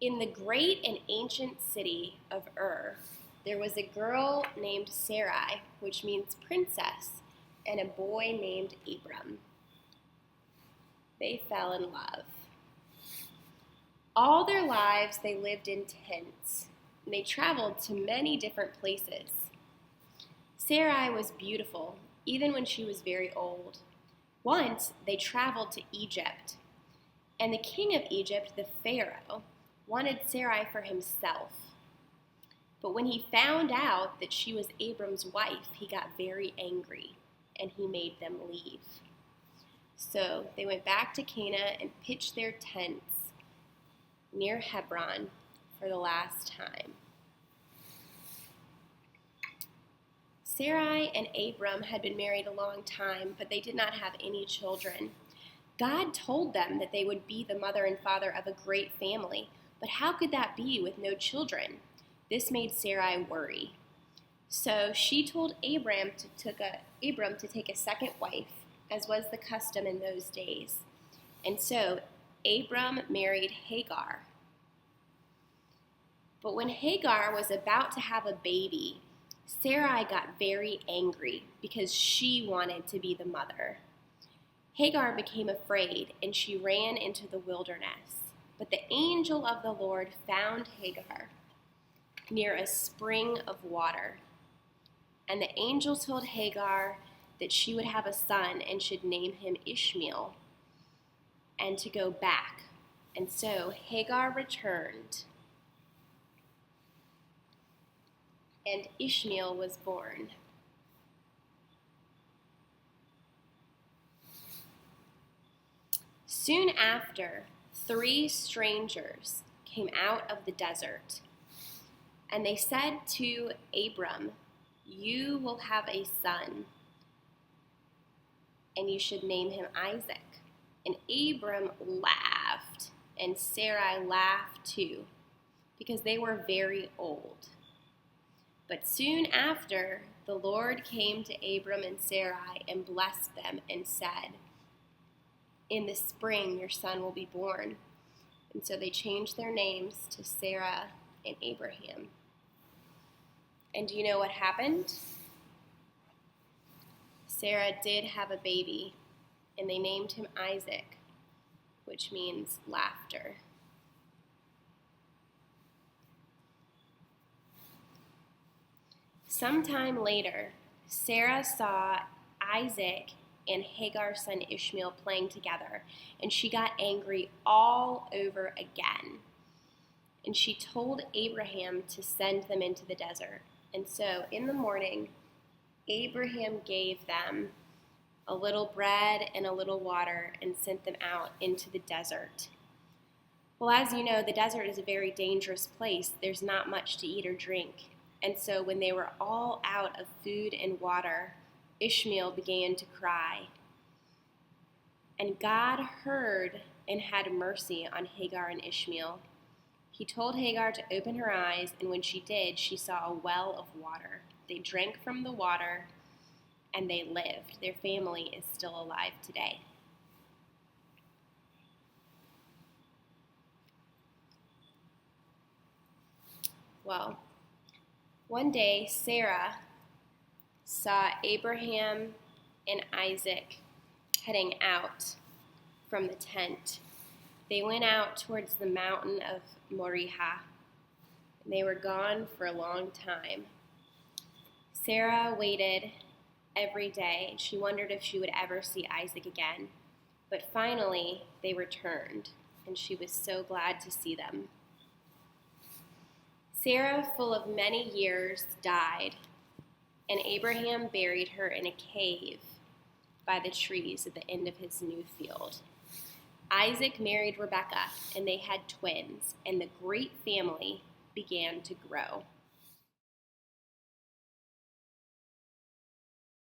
In the great and ancient city of Ur, there was a girl named Sarai, which means princess, and a boy named Abram. They fell in love. All their lives they lived in tents, and they traveled to many different places. Sarai was beautiful, even when she was very old. Once they traveled to Egypt, and the king of Egypt, the Pharaoh, wanted Sarai for himself. But when he found out that she was Abram's wife, he got very angry, and he made them leave. So they went back to Canaan and pitched their tents near Hebron for the last time. Sarai and Abram had been married a long time, but they did not have any children. God told them that they would be the mother and father of a great family, but how could that be with no children? This made Sarai worry. So she told Abram to take a second wife, as was the custom in those days. And so Abram married Hagar. But when Hagar was about to have a baby, Sarai got very angry because she wanted to be the mother. Hagar became afraid, and she ran into the wilderness. But the angel of the Lord found Hagar near a spring of water. And the angel told Hagar that she would have a son and should name him Ishmael, and to go back. And so Hagar returned, and Ishmael was born. Soon after, 3 strangers came out of the desert, and they said to Abram, "You will have a son, and you should name him Isaac." And Abram laughed, and Sarai laughed too, because they were very old. But soon after, the Lord came to Abram and Sarai and blessed them and said, "In the spring your son will be born." And so they changed their names to Sarah and Abraham. And do you know what happened? Sarah did have a baby, and they named him Isaac, which means laughter. Sometime later, Sarah saw Isaac and Hagar's son Ishmael playing together, and she got angry all over again. And she told Abraham to send them into the desert. And so in the morning, Abraham gave them a little bread and a little water and sent them out into the desert. Well, as you know, the desert is a very dangerous place. There's not much to eat or drink. And so when they were all out of food and water, Ishmael began to cry. And God heard and had mercy on Hagar and Ishmael. He told Hagar to open her eyes, and when she did, she saw a well of water. They drank from the water, and they lived. Their family is still alive today. Well, one day Sarah saw Abraham and Isaac heading out from the tent. They went out towards the mountain of Moriah, and they were gone for a long time. Sarah waited every day. She wondered if she would ever see Isaac again. But finally, they returned, and she was so glad to see them. Sarah, full of many years, died, and Abraham buried her in a cave by the trees at the end of his new field. Isaac married Rebekah, and they had twins, and the great family began to grow.